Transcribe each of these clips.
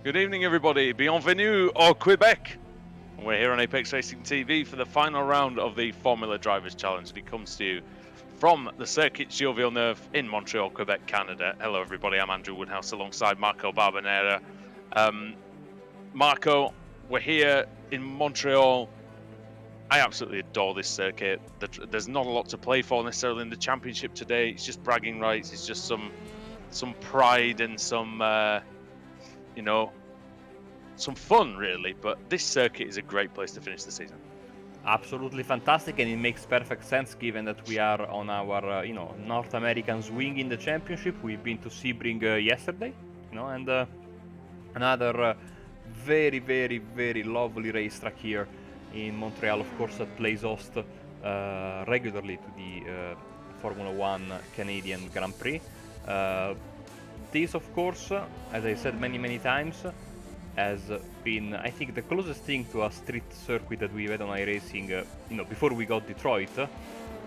Good evening, everybody. Bienvenue au Quebec. We're here on Apex Racing TV for the final round of the Formula Drivers Challenge. And it comes to you from the Circuit Gilles Villeneuve in Montreal, Quebec, Canada. Hello, everybody. I'm Andrew Woodhouse alongside Marco Barbanera. Marco, we're here in Montreal. I absolutely adore this circuit. There's not a lot to play for necessarily in the championship today. It's just bragging rights. It's just some pride and some fun, really. But this circuit is a great place to finish the season. Absolutely fantastic, and it makes perfect sense given that we are on our North American swing in the championship. We've been to Sebring yesterday, and another very, very, very lovely racetrack here in Montreal, of course, that plays host regularly to the Formula One Canadian Grand Prix. This, of course, as I said many times, has been, I think, the closest thing to a street circuit that we've had on iRacing, before we got Detroit.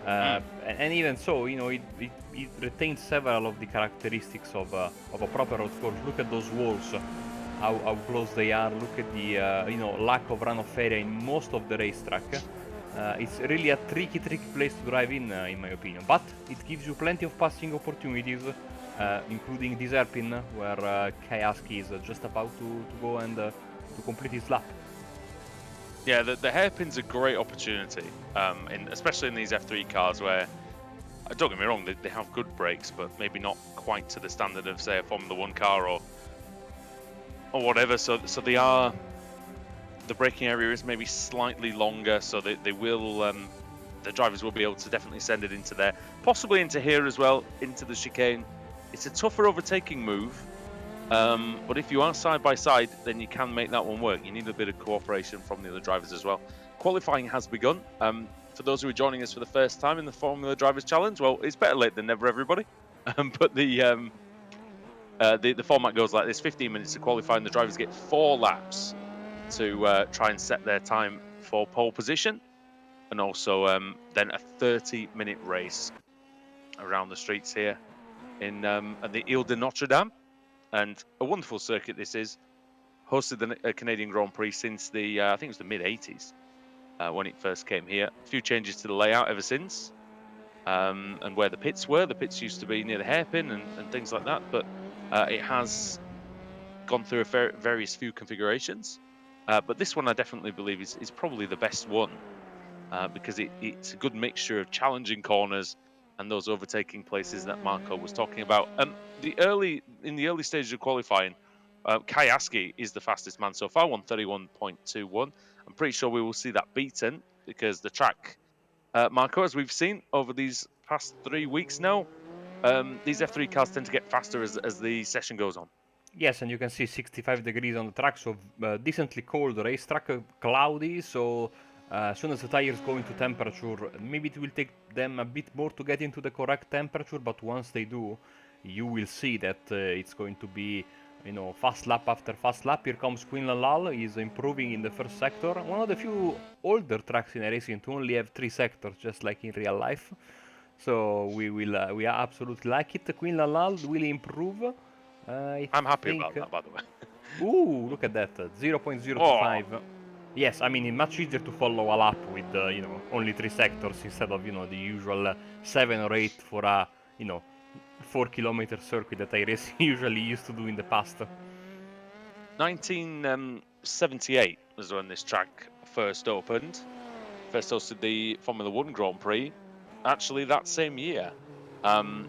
And even so, it retains several of the characteristics of a proper road course. Look at those walls, how close they are. Look at the lack of runoff area in most of the racetrack. It's really a tricky place to drive in my opinion. But it gives you plenty of passing opportunities, including this hairpin where Kayaski is just about to go and to complete his lap. Yeah, the hairpin's a great opportunity, especially in these F3 cars where, don't get me wrong, they have good brakes, but maybe not quite to the standard of, say, a Formula 1 car or whatever. So the braking area is maybe slightly longer, so they will, the drivers will be able to definitely send it into there, possibly into here as well, into the chicane. It's a tougher overtaking move, but if you are side by side, then you can make that one work. You need a bit of cooperation from the other drivers as well. Qualifying has begun. For those who are joining us for the first time in the Formula Drivers Challenge, well, it's better late than never, everybody. But the format goes like this: 15 minutes to qualify, and the drivers get 4 laps to try and set their time for pole position, and also then a 30-minute race around the streets here in at the Ile de Notre Dame. And a wonderful circuit this is. Hosted the Canadian Grand Prix since the I think it was the mid-80s when it first came here. A few changes to the layout ever since, and where the pits were. The pits used to be near the hairpin and things like that, but it has gone through various few configurations. But this one I definitely believe is probably the best one, because it's a good mixture of challenging corners and those overtaking places that Marco was talking about. In the early stages of qualifying, Kayaski is the fastest man so far, 131.21. I'm pretty sure we will see that beaten because the track, Marco, as we've seen over these past 3 weeks now, these F3 cars tend to get faster as the session goes on. Yes, and you can see 65 degrees on the track, so decently cold racetrack, cloudy, so as soon as the tires go into temperature, maybe it will take them a bit more to get into the correct temperature, but once they do, you will see that it's going to be, fast lap after fast lap. Here comes Queen Lalal, he's improving in the first sector. One of the few older tracks in racing to only have 3 sectors, just like in real life. So we absolutely like it. Queen Lalal will improve. I'm happy about that, by the way. Ooh, look at that, 0.025. Oh. Yes, I mean, it's much easier to follow a lap with, only 3 sectors instead of, the usual 7 or 8 for a, 4-kilometer circuit that I usually used to do in the past. 1978 was when this track first opened. First hosted the Formula 1 Grand Prix, actually that same year. And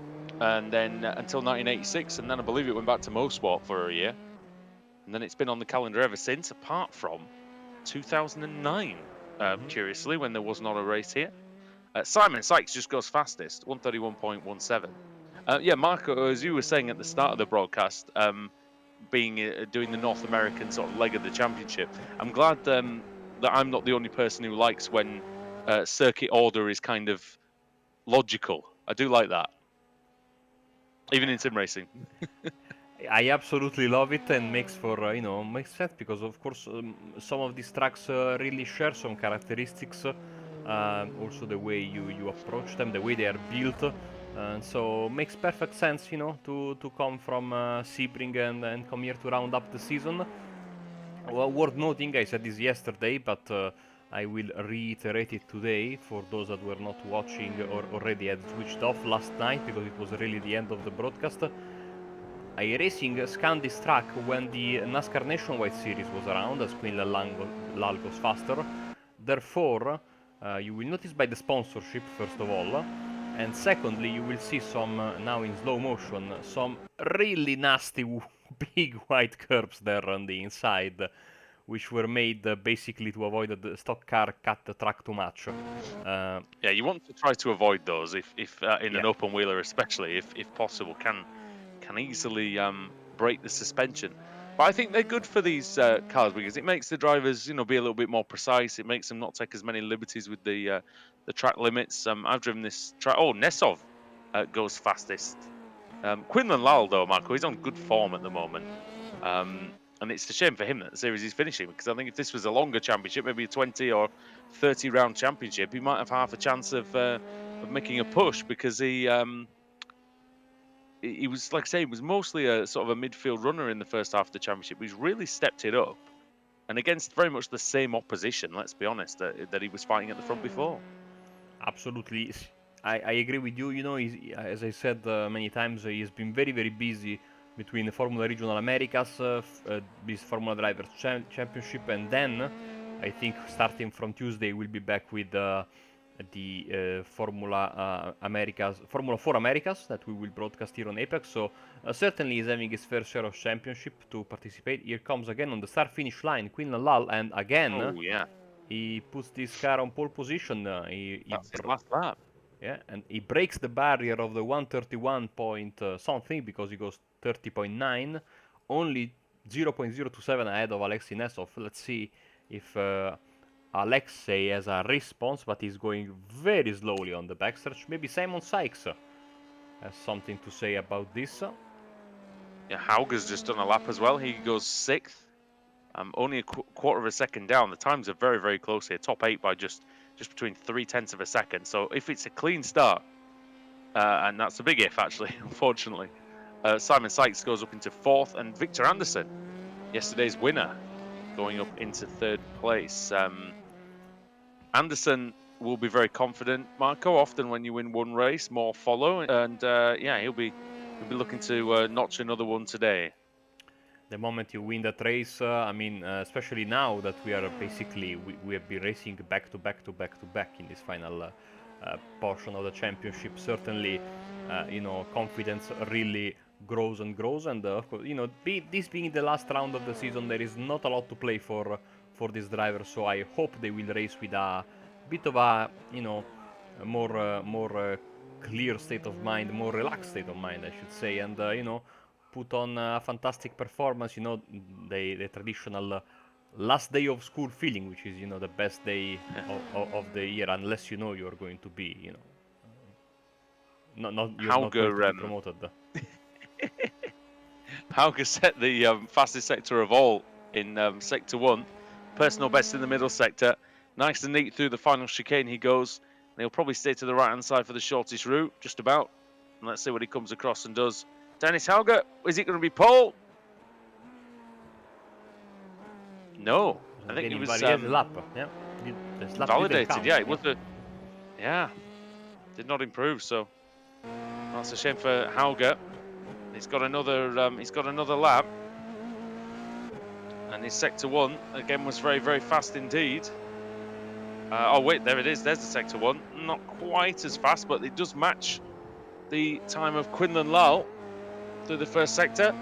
then until 1986, and then I believe it went back to Mosport for a year. And then it's been on the calendar ever since, apart from 2009, curiously, when there was not a race here. Simon Sykes just goes fastest, 131.17. Yeah, Marco, as you were saying at the start of the broadcast, doing the North American sort of leg of the championship, I'm glad that I'm not the only person who likes when circuit order is kind of logical. I do like that, even in sim racing. I absolutely love it, and makes for makes sense because of course some of these tracks really share some characteristics. Also the way you approach them, the way they are built, and so makes perfect sense, to come from Sebring and come here to round up the season. Well, worth noting, I said this yesterday, but I will reiterate it today for those that were not watching or already had switched off last night because it was really the end of the broadcast. iRacing scanned this track when the NASCAR Nationwide Series was around, as Quinlan Lal goes faster. Therefore, you will notice by the sponsorship, first of all, and secondly, you will see some, now in slow motion, some really nasty big white curbs there on the inside, which were made basically to avoid that the stock car cut the track too much. Yeah, you want to try to avoid those if in an Yeah. open wheeler, especially if possible, can easily break the suspension. But I think they're good for these cars because it makes the drivers, be a little bit more precise. It makes them not take as many liberties with the track limits. I've driven this track. Oh, Nesov goes fastest. Quinlan Lal, though, Marco, he's on good form at the moment. And it's a shame for him that the series is finishing because I think if this was a longer championship, maybe a 20 or 30 round championship, he might have half a chance of making a push because he was, like I say, he was mostly a sort of a midfield runner in the first half of the championship. He's really stepped it up, and against very much the same opposition. Let's be honest, that he was fighting at the front before. Absolutely. I agree with you. You know, as I said many times, he's been very, very busy between the Formula Regional Americas, this Formula Drivers Championship, and then I think starting from Tuesday we'll be back with the Formula Americas, Formula 4 Americas that we will broadcast here on Apex. So certainly he's having his fair share of championship to participate. Here comes again on the start-finish line Quinlan Lal, and again. Oh yeah, He puts this car on pole position. that's his last lap. Yeah, and he breaks the barrier of the 131 point something because he goes 30.9, only 0.027 ahead of Alexei Nesov. Let's see if Alexei has a response, but he's going very slowly on the backstretch. Maybe Simon Sykes has something to say about this. Yeah, Hauger's just done a lap as well. He goes sixth. Only a quarter of a second down. The times are very, very close here. Top 8 by just between 0.3 of a second. So if it's a clean start, and that's a big if actually, unfortunately, Simon Sykes goes up into fourth, and Victor Anderson, yesterday's winner, going up into third place. Anderson will be very confident, Marco. Often when you win one race, more follow, and yeah, he'll be looking to notch another one today. The moment you win that race, I mean, especially now that we are basically we have been racing back to back to back to back in this final portion of the championship. Certainly, confidence really grows and grows, and of course, this being the last round of the season, there is not a lot to play for this driver. So I hope they will race with a bit of a more clear state of mind, more relaxed state of mind, I should say, and put on a fantastic performance, the traditional last day of school feeling, which is, the best day of the year, unless you're going to be, you're not going to be promoted. Hauger set the fastest sector of all in Sector 1. Personal best in the middle sector. Nice and neat through the final chicane he goes. And he'll probably stay to the right-hand side for the shortest route, just about. And let's see what he comes across and does. Dennis Hauger, is it going to be pole? No, I think it was lap. Yeah, validated. Yeah, it was did not improve. So that's a shame for Hauger. He's got another lap, and his Sector 1 again was very, very fast indeed. Oh wait, there it is. There's the Sector 1. Not quite as fast, but it does match the time of Quinlan Lal through the first sector.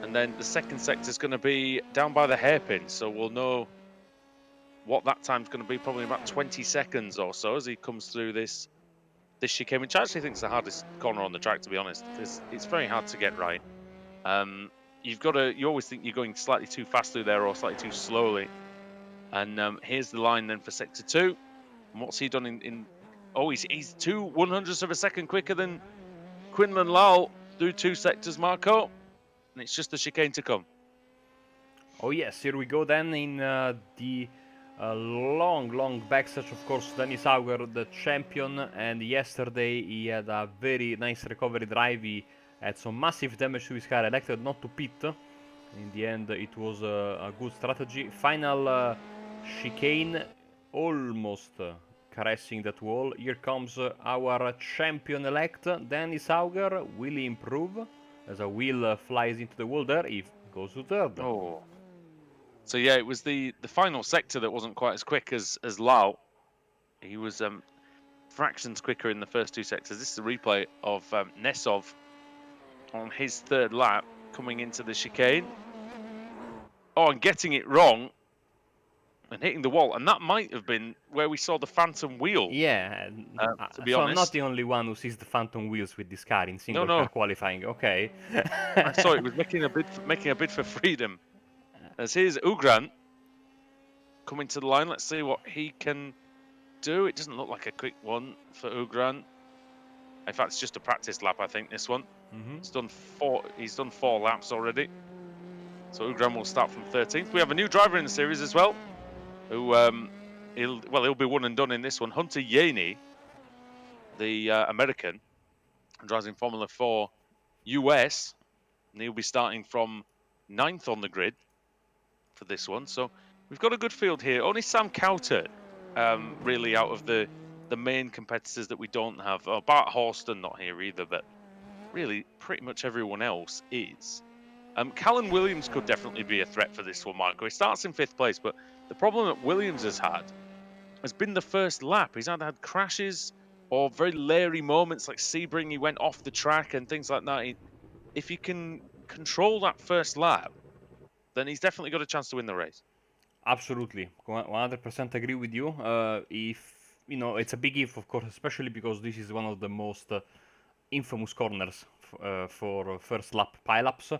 And then the second sector is going to be down by the hairpin, so we'll know what that time's going to be, probably about 20 seconds or so as he comes through this chicane, which I actually think is the hardest corner on the track, to be honest, because it's very hard to get right. You always think you're going slightly too fast through there or slightly too slowly. And here's the line then for Sector 2. And what's he done he's 0.02 of a second quicker than Quinlan Lal through 2 sectors, Marco. And it's just the chicane to come. Oh yes, here we go then in the long backstretch. Of course, Dennis Hauger, the champion, and yesterday he had a very nice recovery drive. He had some massive damage to his car, elected not to pit, In the end, it was a good strategy. Final chicane, almost caressing that wall. Here comes our champion-elect, Dennis Auger. Will he improve? As a wheel flies into the wall there, he goes to third. Oh. So yeah, it was the final sector that wasn't quite as quick as Lau. He was fractions quicker in the first two sectors. This is a replay of Nesov on his third lap coming into the chicane. Oh, and getting it wrong and hitting the wall. And that might have been where we saw the phantom wheel, Yeah, to be so I'm not honest. the only one who sees the phantom wheels with this car in No, single car no. qualifying. Okay. I saw it was making a bid for freedom. As here's Ugran coming to the line. Let's see what he can do. It doesn't look like a quick one for Ugran. In fact, it's just a practice lap, I think, this one. He's done four laps already. So Ugran will start from 13th. We have a new driver in the series as well, who he'll be one and done in this one. Hunter Yaney, the American, drives in Formula 4 US, and he'll be starting from 9th on the grid for this one. So we've got a good field here. Only Sam Cowter, really, out of the main competitors that we don't have. Bart Horston not here either, but really pretty much everyone else is. Callan Williams could definitely be a threat for this one, Marco. He starts in 5th place, but the problem that Williams has been the first lap. He's either had crashes or very leery moments like Sebring. He went off the track and things like that. If he can control that first lap, then he's definitely got a chance to win the race. Absolutely, 100% agree with you. If you know, it's a big if, of course, especially because this is one of the most infamous corners for first lap pileups.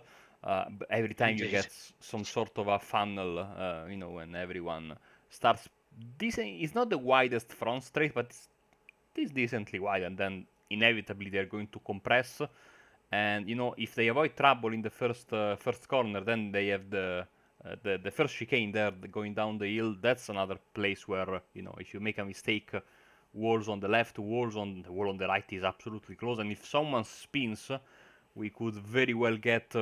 Every time you Indeed. get some sort of a funnel, you know, when everyone starts. This is not the widest front straight, but it's decently wide, and then inevitably they're going to compress. And you know, if they avoid trouble in the first corner, then they have the first chicane there going down the hill. That's another place where you know, if you make a mistake, walls on the left, walls on the wall on the right is absolutely close. And if someone spins, we could very well get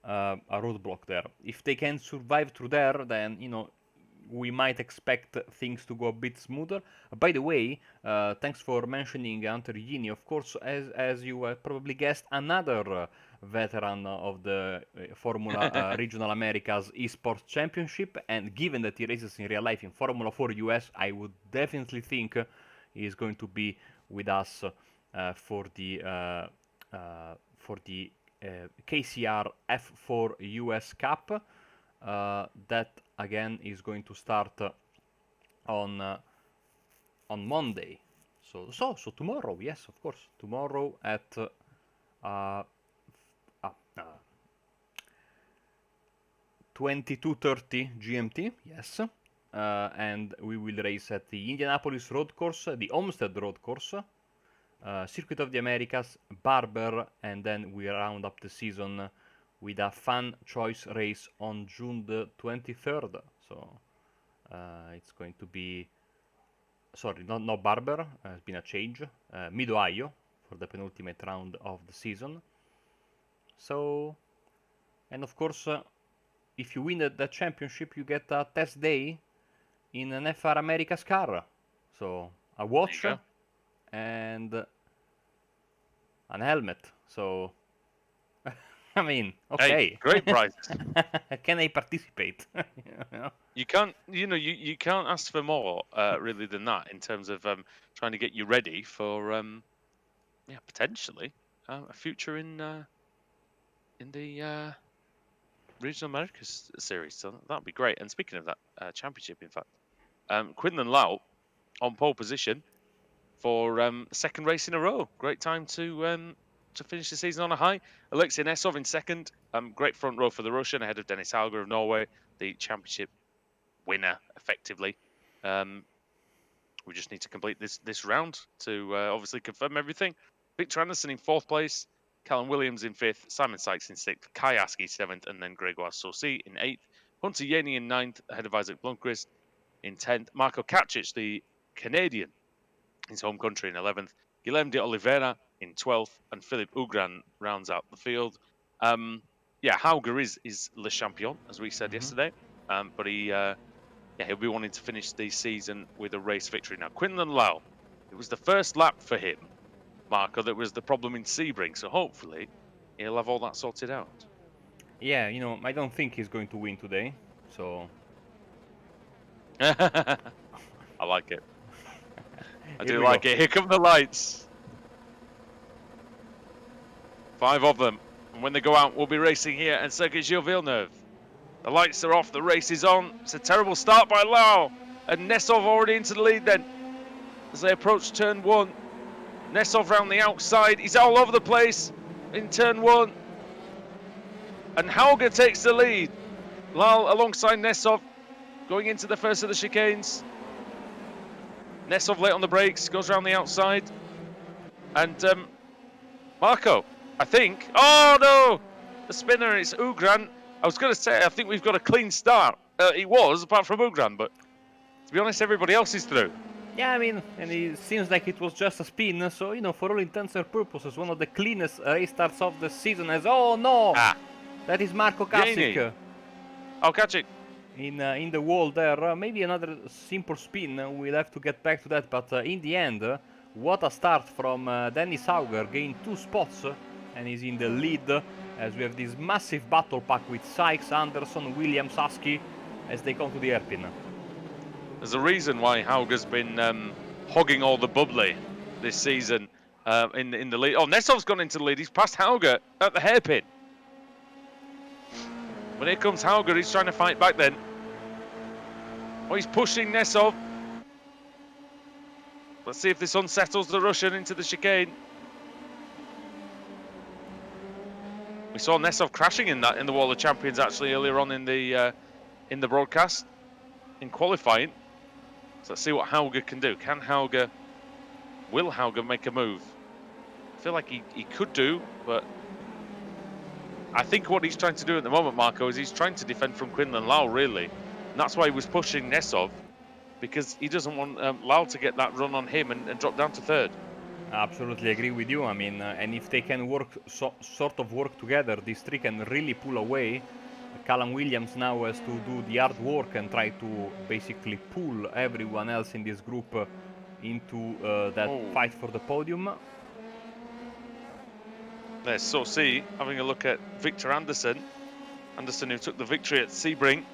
a roadblock there. If they can survive through there, then you know, we might expect things to go a bit smoother. By the way, thanks for mentioning Hunter Yini. Of course, as you probably guessed, another veteran of the Formula Regional Americas Esports Championship. And given that he races in real life in Formula 4 US, I would definitely think he is going to be with us for the KCR F4 US Cup. That again is going to start on Monday. So tomorrow, yes, of course, tomorrow at 22:30 GMT, yes. And we will race at the Indianapolis Road Course, the Homestead Road Course, Circuit of the Americas, Barber, and then we round up the season with a fan choice race on June the 23rd. So it's going to be, sorry, not Barber, has been a change, Mid-Ohio for the penultimate round of the season. So, and of course, if you win that championship, you get a test day in an FR America's car. So, a watch and an helmet. So, I mean, okay. Hey, great prize. Can I participate? You can't, you can't ask for more, really, than that in terms of trying to get you ready for, potentially a future in the Regional Americas series. So that'd be great. And speaking of that championship, in fact, Quinlan Lau on pole position for second race in a row. Great time to finish the season on a high. Alexei Nesov in second. Great front row for the Russian ahead of Dennis Hauger of Norway, the championship winner, effectively. We just need to complete this round to obviously confirm everything. Victor Anderson in 4th place, Callum Williams in 5th, Simon Sykes in 6th, Kai Askey 7th, and then Gregoire Saucy in 8th. Hunter Yaney in 9th, ahead of Isaac Blomqvist in 10th. Marco Kacic, the Canadian, his home country, in 11th. Guilherme de Oliveira in 12th, and Philip Ugran rounds out the field. yeah, Hauger is Le Champion, as we said yesterday. But he'll be wanting to finish the season with a race victory. Now, Quinlan Lau, it was the first lap for him, Marco, that was the problem in Sebring. So hopefully he'll have all that sorted out. Yeah, I don't think he's going to win today, so... I like it. I Here do we like go. it. Here come the lights. 5 of them. And when they go out, we'll be racing here at Circuit Gilles Villeneuve. The lights are off. The race is on. It's a terrible start by Lau. And Nesov already into the lead then. As they approach turn 1. Nesov round the outside. He's all over the place in turn 1. And Hauger takes the lead. Lau alongside Nesov going into the first of the chicanes. Nesov late on the brakes, goes around the outside. And Marco, I think. Oh no! The spinner, it's Ugran. I was going to say, I think we've got a clean start. It was, apart from Ugran, but to be honest, everybody else is through. Yeah, I mean, and it seems like it was just a spin, so, for all intents and purposes, one of the cleanest race starts of the season as... Oh, no! That is Marco Kasich. I'll catch it. In the wall there. Maybe another simple spin. We'll have to get back to that, but in the end, what a start from Dennis Hauger. Gained 2 spots, and he's in the lead, as we have this massive battle pack with Sykes, Anderson, Williams, Husky, as they come to the hairpin. There's a reason why Hauger's been hogging all the bubbly this season in the lead. Oh, Nesov's gone into the lead. He's passed Hauger at the hairpin. But here comes Hauger. He's trying to fight back then. Oh, he's pushing Nesov. Let's see if this unsettles the Russian into the chicane. We saw Nesov crashing in the Wall of Champions actually earlier on in the broadcast in qualifying. So let's see what Hauger can do. Will Hauger make a move? I feel like he could do, but I think what he's trying to do at the moment, Marco, is he's trying to defend from Quinlan Lau, really. And that's why he was pushing Nesov, because he doesn't want Lau to get that run on him and drop down to 3rd. Absolutely agree with you. I mean, and if they can sort of work together, these 3 can really pull away. Callum Williams now has to do the hard work and try to basically pull everyone else in this group into that fight for the podium. There's Saucy having a look at Victor Anderson. Anderson, who took the victory at Sebring,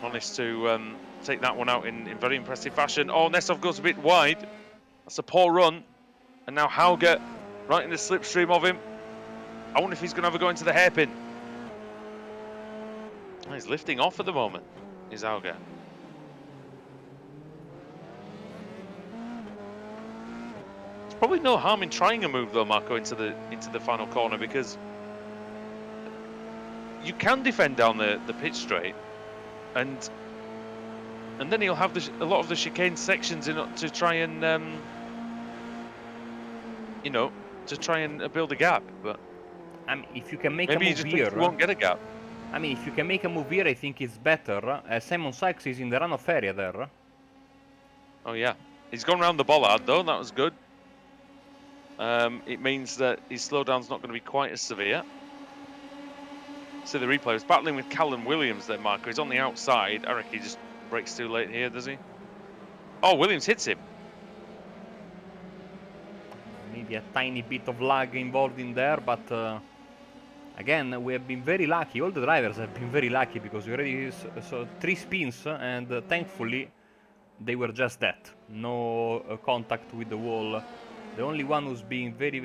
managed to take that one out in very impressive fashion. Oh, Nesov goes a bit wide. That's a poor run. And now Hauger right in the slipstream of him. I wonder if he's going to have a go into the hairpin. Oh, he's lifting off at the moment, is Hauger. There's probably no harm in trying a move though, Marco, into the final corner, because you can defend down the pitch straight, and then he'll have a lot of the chicane sections to try and build a gap. But I mean, if you can make maybe a he move just here, thinks he won't get a gap. I mean, if you can make a move here, I think it's better. Simon Sykes is in the runoff area there. Oh yeah, he's gone round the bollard though. That was good. It means that his slowdown's not going to be quite as severe. See the replay. He's battling with Callum Williams there, Marco. He's on the outside. I reckon he just brakes too late here, does he? Oh, Williams hits him. Maybe a tiny bit of lag involved in there, but again, we have been very lucky. All the drivers have been very lucky, because we already saw 3 spins, and thankfully they were just that. No contact with the wall. The only one who's being very,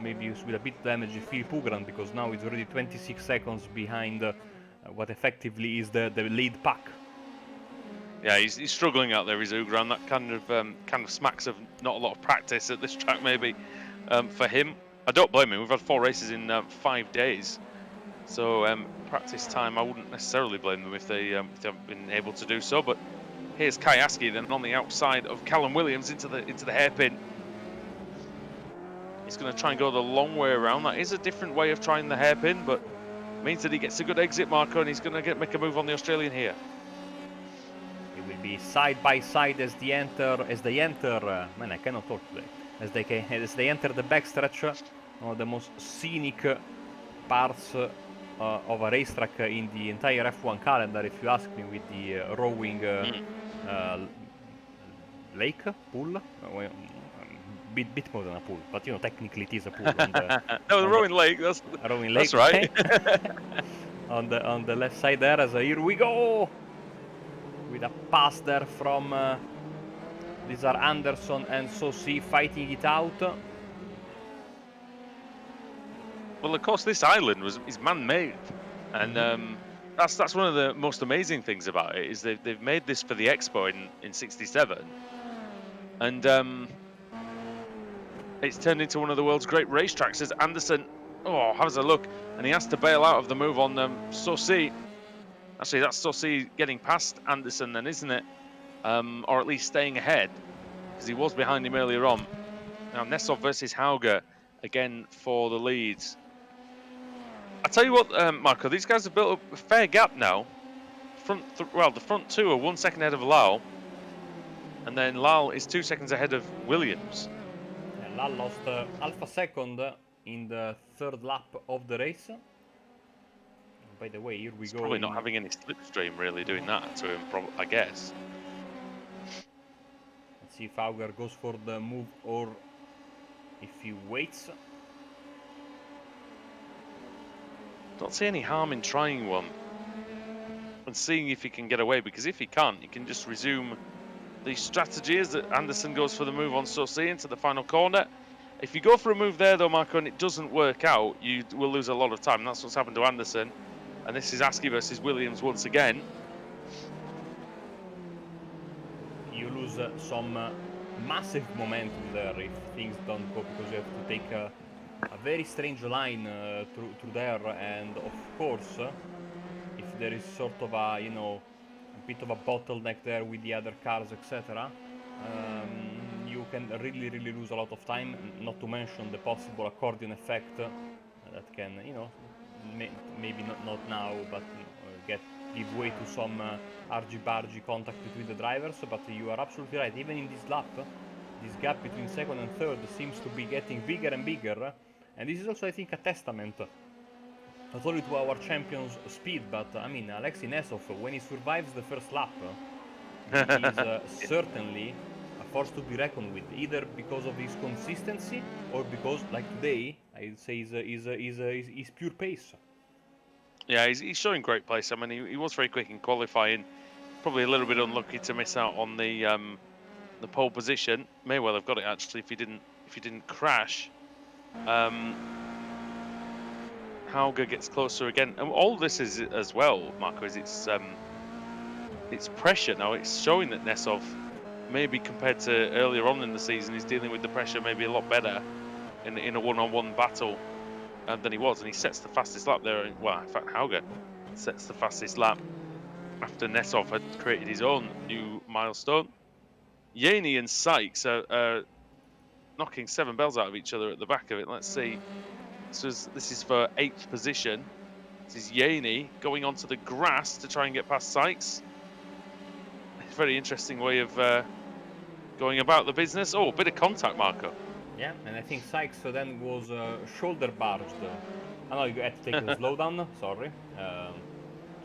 maybe with a bit damage is Philippe Ugran, because now he's already 26 seconds behind what effectively is the lead pack. Yeah, he's struggling out there, is Ugran. That kind of smacks of not a lot of practice at this track, maybe, for him. I don't blame him. We've had 4 races in 5 days, so practice time, I wouldn't necessarily blame them if they haven't been able to do so. But here's Kayaski then on the outside of Callum Williams into the hairpin. He's going to try and go the long way around. That is a different way of trying the hairpin, but means that he gets a good exit, Marco, and he's going to make a move on the Australian here. It will be side by side as they enter. Man, I cannot talk today. As they enter the backstretch one of the most scenic parts of a racetrack in the entire F1 calendar, if you ask me, with the rowing lake pool. Bit more than a pool, but technically it is a pool on the No, the on the rowing lake. rowing lake. That's right. Okay. on the left side there, as here we go with a pass there from. These are Anderson and Saucy fighting it out. Well, of course, this island is man-made, and that's one of the most amazing things about it is they've made this for the Expo in '67, and it's turned into one of the world's great racetracks. As Anderson, has a look, and he has to bail out of the move on Saucy. Actually, that's Saucy getting past Anderson, then, isn't it? Or at least staying ahead, because he was behind him earlier on. Now Nessov versus Hauger again for the leads. I tell you what, Marco, these guys have built up a fair gap now. The front two are 1 second ahead of Lal, and then Lal is 2 seconds ahead of Williams. Yeah, Lal lost half a second in the third lap of the race. By the way, here we go. Probably not having any slipstream really doing that to him, I guess. Let's see if Hauger goes for the move or if he waits. Don't see any harm in trying one and seeing if he can get away, because if he can't, he can just resume the strategy as that Anderson goes for the move on Saucy into the final corner. If you go for a move there though, Marco, and it doesn't work out, you will lose a lot of time. That's what's happened to Anderson. And this is Askey versus Williams once again. You lose some massive momentum there if things don't go, because you have to take a very strange line through there, and of course, if there is sort of a a bit of a bottleneck there with the other cars, etc., you can really lose a lot of time. Not to mention the possible accordion effect that can maybe not now, but give way to some argy-bargy contact between the drivers. But you are absolutely right. Even in this lap, this gap between second and third seems to be getting bigger and bigger. And this is also, I think, a testament not only to our champion's speed, but I mean, Alexei Nessov, when he survives the first lap, he is certainly a force to be reckoned with, either because of his consistency or because, like today, I'd say is pure pace. Yeah, he's showing great pace. I mean, he was very quick in qualifying. Probably a little bit unlucky to miss out on the pole position. May well have got it actually if he didn't crash. Hauger gets closer again, and all this is as well, Marco, is it's pressure now. It's showing that Nessov, maybe compared to earlier on in the season, is dealing with the pressure maybe a lot better in a one-on-one battle than he was, and he sets the fastest lap there. Well, in fact, Hauger sets the fastest lap after Nessov had created his own new milestone. Yaney and Sykes are knocking 7 bells out of each other at the back of it. Let's see. This is for 8th position. This is Yaney going onto the grass to try and get past Sykes. It's a very interesting way of going about the business. Oh, a bit of contact, Marco. Yeah, and I think Sykes then was shoulder barged. I know you had to take a slowdown, sorry. So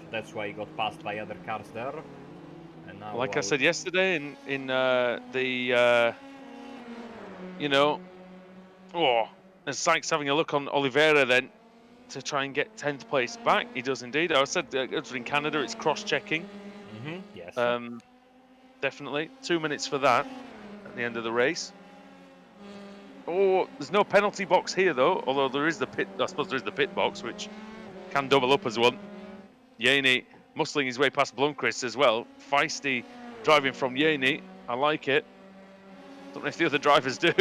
that's why he got passed by other cars there. And now, like I said yesterday in the and Sykes having a look on Oliveira then to try and get 10th place back. He does indeed. I said in Canada it's cross-checking. Yes. Definitely. 2 minutes for that at the end of the race. Oh, there's no penalty box here though, although there is the pit. I suppose there is the pit box, which can double up as one. Yaney muscling his way past Blomqvist as well. Feisty driving from Yaney. I like it. Don't know if the other drivers do,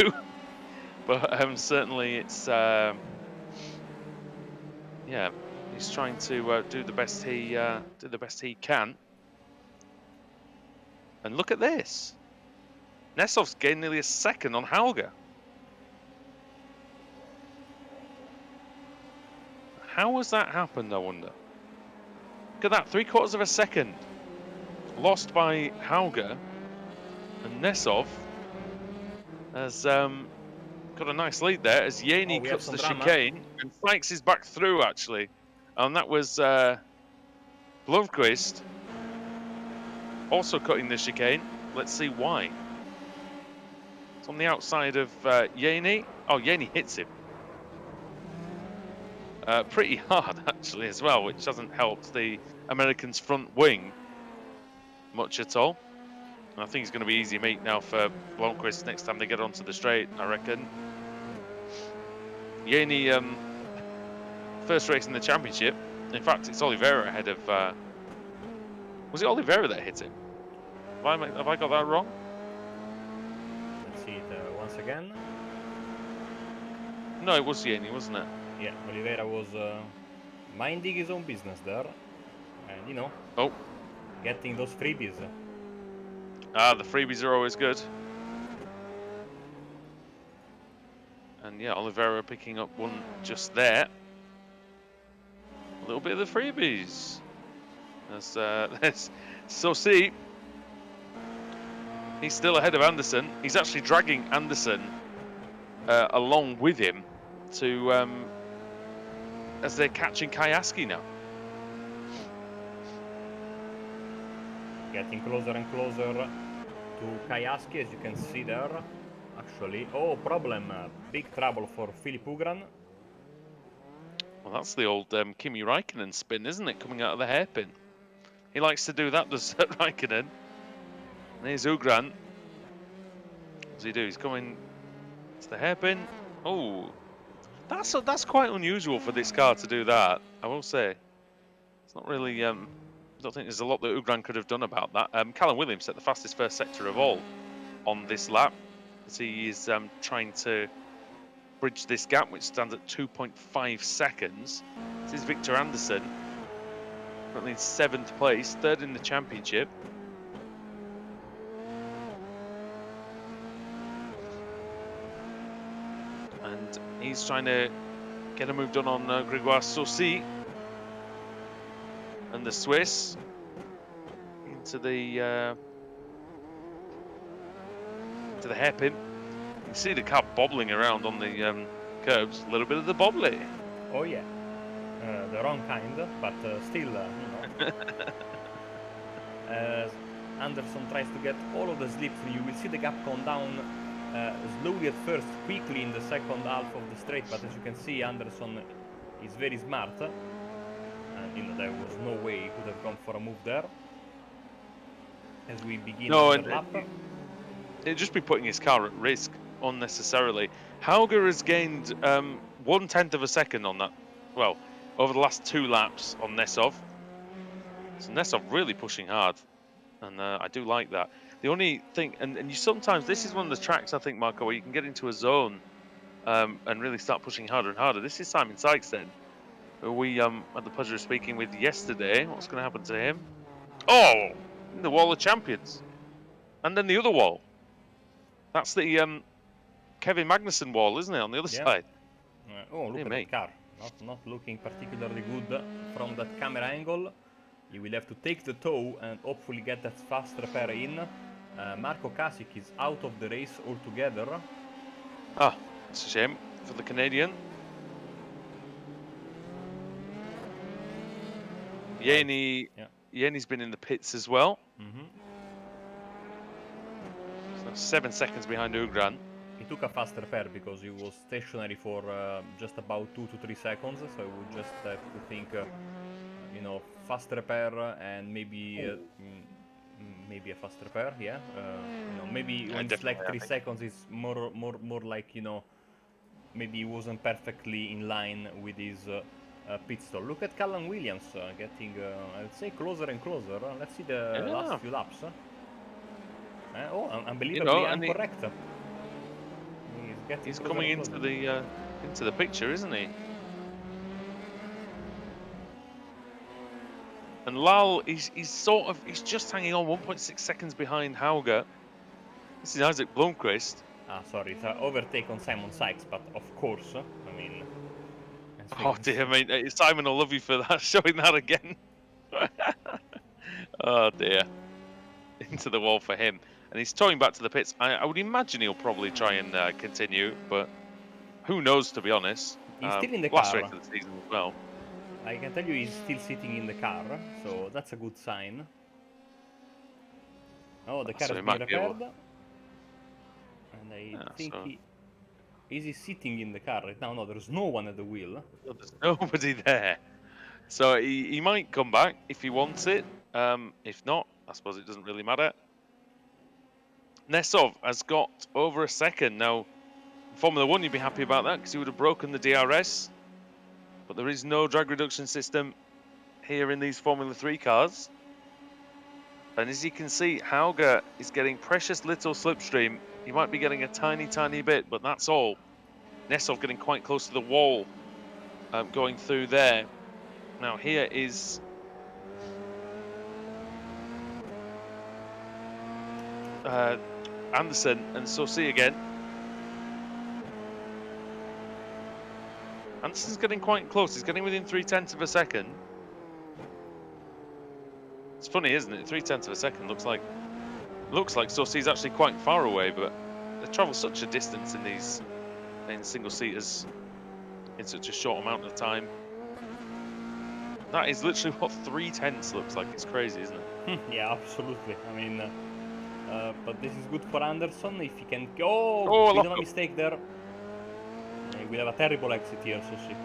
but certainly it's yeah. He's trying to do the best he can. And look at this. Nessov's gained nearly a second on Hauger. How has that happened, I wonder? Look at that, 3/4 of a second lost by Hauger, and Nessov has got a nice lead there as Yaney we have cuts some the drama. chicane and Sykes is back through, actually. And that was Blomqvist also cutting the chicane. Let's see why. It's on the outside of Yaney. Oh, Yaney hits him. Pretty hard, actually, as well, which hasn't helped the Americans' front wing much at all. And I think it's going to be easy meat now for Blomqvist next time they get onto the straight, I reckon. Yaney, first race in the championship. In fact, it's Oliveira ahead of... was it Oliveira that hit him? Have I got that wrong? Let's see it once again. No, it was Yaney, wasn't it? Yeah, Oliveira was minding his own business there. And, you know, Oh. getting those freebies. The freebies are always good. And yeah, Oliveira picking up one just there. A little bit of the freebies. Let's so see. He's still ahead of Anderson. He's actually dragging Anderson along with him to as they're catching Kayaski now. Getting closer and closer to Kayaski, as you can see there. Actually, oh, problem, big trouble for Filip Ugran. Well, that's the old Kimi Raikkonen spin, isn't it? Coming out of the hairpin. He likes to do that, does Raikkonen. And here's Ugran. What does he do? He's coming to the hairpin. Oh, that's quite unusual for this car to do that, I will say. It's not really... I don't think there's a lot that Ugran could have done about that. Callum Williams set the fastest first sector of all on this lap, as he is trying to bridge this gap, which stands at 2.5 seconds. This is Victor Anderson, currently in 7th place, 3rd in the championship. And he's trying to get a move done on Grégoire Saucy. And the Swiss into the hairpin. You can see the car bobbling around on the curbs. A little bit of the bobbly. Oh yeah, the wrong kind, but still, you know. Anderson tries to get all of the slips, and you will see the gap come down slowly at first, quickly in the second half of the straight. But as you can see, Anderson is very smart. You know, there was no way he could have gone for a move there. As we begin the lap. It'd just be putting his car at risk unnecessarily. Hauger has gained 1/10 of a second on that. Well, over the last 2 laps on Nesov. So Nesov really pushing hard, and I do like that. The only thing, and you sometimes, this is one of the tracks I think, Marco, where you can get into a zone and really start pushing harder and harder. This is Simon Sykes then, who we had the pleasure of speaking with yesterday. What's going to happen to him? Oh, in the wall of champions, and then the other wall. That's the Kevin Magnussen wall, isn't it, on the other side? Oh, look at that car. Not looking particularly good from that camera angle. You will have to take the toe and hopefully get that fast repair in. Marco Kasich is out of the race altogether. Ah, it's a shame for the Canadian. Yaney's been in the pits as well. So 7 seconds behind Ugran. He took a fast repair because he was stationary for just about 2 to 3 seconds. So I would just have to think, you know, fast repair and maybe maybe a fast repair. Yeah, you know, maybe when it's like 3 seconds, it's more like, you know, maybe he wasn't perfectly in line with his pit stop. Look at Callum Williams getting, I would say, closer and closer. Let's see the last few laps. Oh, unbelievably, I'm correct. He's coming into the picture, isn't he? And Lal, he's just hanging on 1.6 seconds behind Hauger. This is Isaac Blomqvist. Sorry, it's an overtake on Simon Sykes, but of course, I mean... Oh dear, I mean, Simon will love you for that, showing that again. Oh dear. Into the wall for him. And he's towing back to the pits. I would imagine he'll probably try and continue, but Who knows, to be honest. He's still in the Last race car. of the season as well. I can tell you he's still sitting in the car, so that's a good sign. Oh, the car So has he been might be able. repaired. And I Yeah, think so he... Is he sitting in the car right now? No, there's no one at the wheel. there's nobody there. So he might come back if he wants it. If not, I suppose it doesn't really matter. Nesov has got over a second now. In Formula One, you'd be happy about that because he would have broken the DRS. But there is no drag reduction system here in these Formula 3 cars. And as you can see, Hauger is getting precious little slipstream. He might be getting a tiny, tiny bit, but that's all. Nesov getting quite close to the wall, going through there. Now here is Anderson, and so see again. Anderson's getting quite close. He's getting within 0.3 of a second. It's funny, isn't it? 0.3 of a second looks like Saucy's actually quite far away, but they travel such a distance in single seaters in such a short amount of time. That is literally what 0.3 looks like. It's crazy, isn't it? Yeah, absolutely. I mean, but this is good for Anderson if he can. Oh, Oh, bit of a lock-up. mistake there. We'll have a terrible exit here, so see.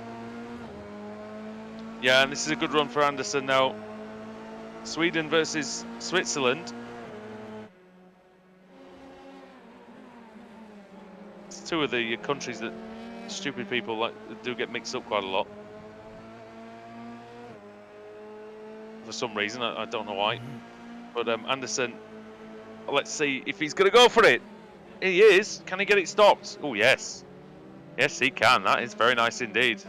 Yeah, and this is a good run for Anderson now. Sweden versus Switzerland. It's two of the countries that stupid people do get mixed up quite a lot. For some reason, I don't know why. But Anderson, let's see if he's going to go for it. He is. Can he get it stopped? Oh, yes. Yes, he can. That is very nice indeed.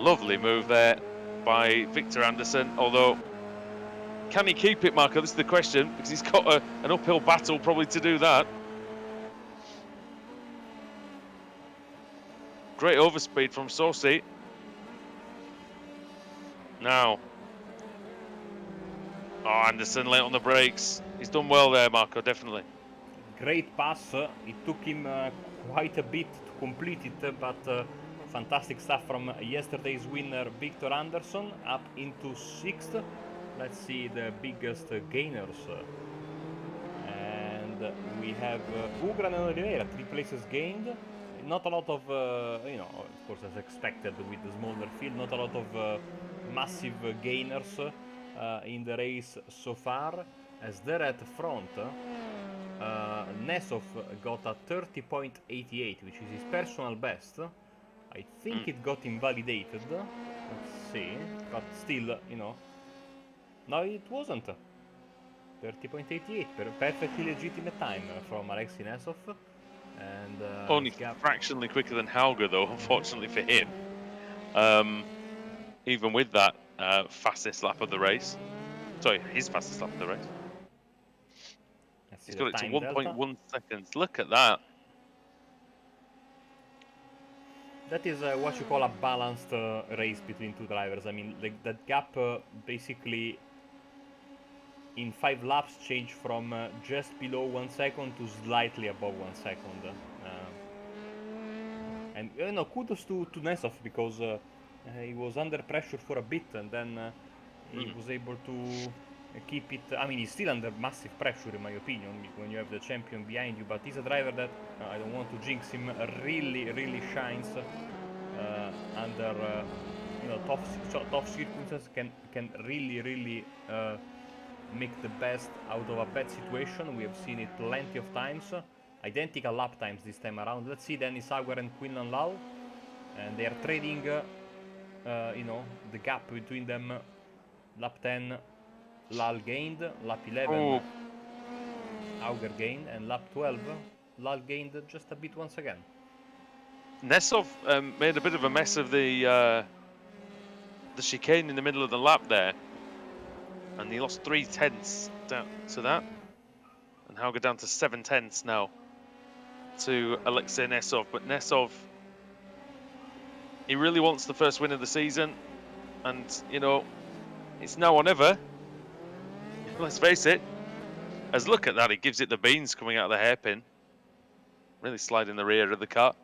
Lovely move there by Victor Anderson. Although, can he keep it, Marco? This is the question, because he's got an uphill battle probably to do that. Great overspeed from Saucy. Now. Oh, Anderson late on the brakes. He's done well there, Marco, definitely. Great pass. It took him quite a bit to complete it, but fantastic stuff from yesterday's winner, Victor Anderson, up into 6th. Let's see the biggest gainers. And we have Ugran and Oliveira, 3 places gained. Not a lot of, of course, as expected with the smaller field, not a lot of massive gainers in the race so far. As they're at the front, Nesov got a 30.88, which is his personal best. I think it got invalidated. Let's see, but still, no, it wasn't. 30.88, perfectly legitimate time from Alexei Nesov. And only fractionally quicker than Hauger, though, unfortunately for him. Even with that fastest lap of the race. Sorry, his fastest lap of the race. He's got it to 1.1 seconds. Look at that. That is what you call a balanced race between two drivers. I mean, that gap basically in 5 laps changed from just below 1 second to slightly above 1 second. And kudos to Nesov, because he was under pressure for a bit, and then he was able to keep it. I mean, he's still under massive pressure, in my opinion, when you have the champion behind you. But he's a driver that, I don't want to jinx him, really, really shines under tough circumstances. Can really, really make the best out of a bad situation. We have seen it plenty of times. Identical lap times this time around. Let's see Dennis Hauger and Quinlan Lal, and they are trading the gap between them. Lap 10 Lal gained, lap 11 Hauger gained, and lap 12 Lal gained just a bit once again. Nesov made a bit of a mess of the chicane in the middle of the lap there, and he lost 0.3 down to that, and Hauger down to 0.7 now to Alexei Nesov. But Nesov, he really wants the first win of the season, and it's now or never. Let's face it. As look at that, he gives it the beans coming out of the hairpin, really sliding the rear of the car.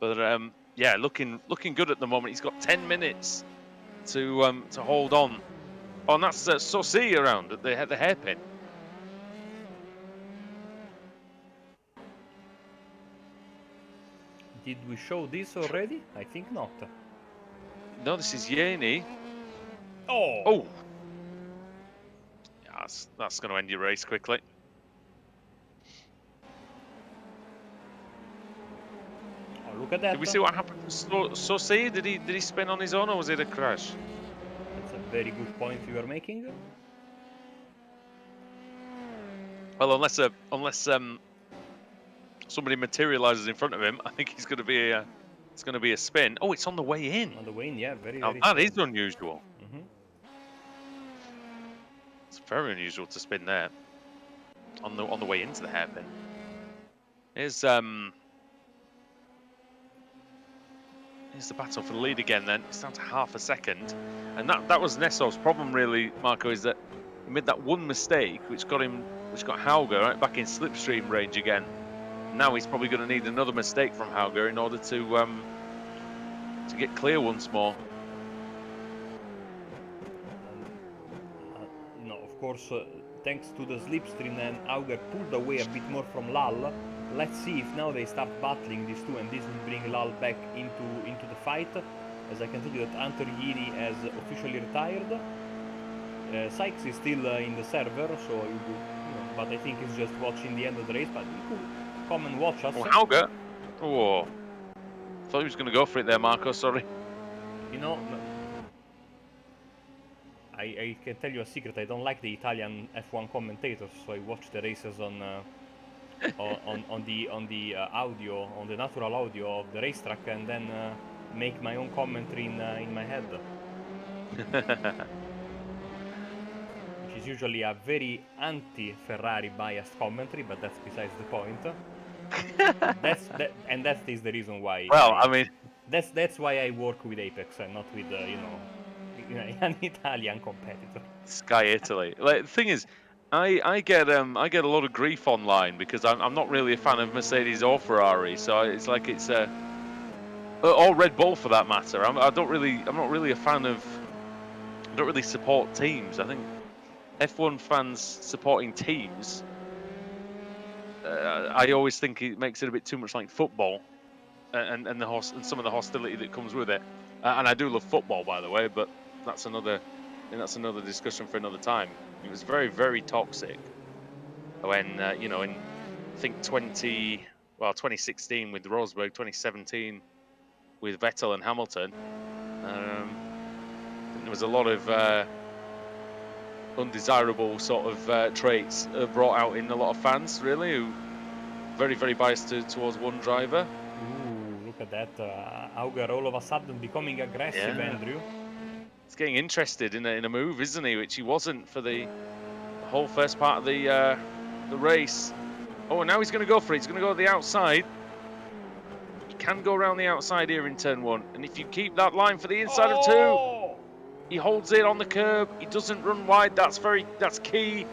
But yeah, looking good at the moment. He's got 10 minutes to hold on. Oh, and that's Saucy around at the hairpin. Did we show this already? I think not. No, this is Yaney. Oh! Oh, yeah, that's going to end your race quickly. Oh, look at that. Did we see what happened to Saucy? Did he spin on his own, or was it a crash? That's a very good point you are making. Well, unless somebody materializes in front of him, I think he's going to be it's going to be a spin. Oh, it's on the way in. On the way in, yeah, very, Now very that is strange. unusual. Mhm. It's very unusual to spin there on the way into the hairpin. Here's the battle for the lead again. Then it's down to half a second, and that was Nessov's problem really, Marco, is that he made that one mistake which got Hauger right back in slipstream range again. Now he's probably going to need another mistake from Hauger in order to get clear once more. No, of course, thanks to the slipstream and Auger pulled away a bit more from Lal. Let's see if now they start battling these two and this will bring Lal back into the fight. As I can tell you that Hunter Yini has officially retired. Sykes is still in the server, so you know, but I think he's just watching the end of the race. But he could come and watch us. Oh, Hauger! Oh, thought he was going to go for it there, Marco. Sorry. You know, I can tell you a secret. I don't like the Italian F1 commentators, so I watch the races on the audio, on the natural audio of the racetrack, and then make my own commentary in my head. Which is usually a very anti-Ferrari biased commentary, but that's besides the point. And that is the reason why. Well, I mean, that's why I work with Apex and not with an Italian competitor. Sky Italy. Like, the thing is, I get a lot of grief online because I'm not really a fan of Mercedes or Ferrari, so it's like it's or Red Bull for that matter. I'm not really a fan of. I don't really support teams. I think F1 fans supporting teams. I always think it makes it a bit too much like football, and some of the hostility that comes with it. And I do love football, by the way, but that's another discussion for another time. It was very, very toxic when in I think 2016 with Rosberg, 2017 with Vettel and Hamilton. There was a lot of undesirable sort of traits brought out in a lot of fans, really, who very, very biased towards one driver. Ooh, look at that! Auger all of a sudden becoming aggressive, Yeah. Andrew. He's getting interested in a move, isn't he? Which he wasn't for the whole first part of the race. Oh, now he's going to go for it. He's going to go to the outside. He can go around the outside here in turn one, and if you keep that line for the inside of two, he holds it on the curb. He doesn't run wide. That's key.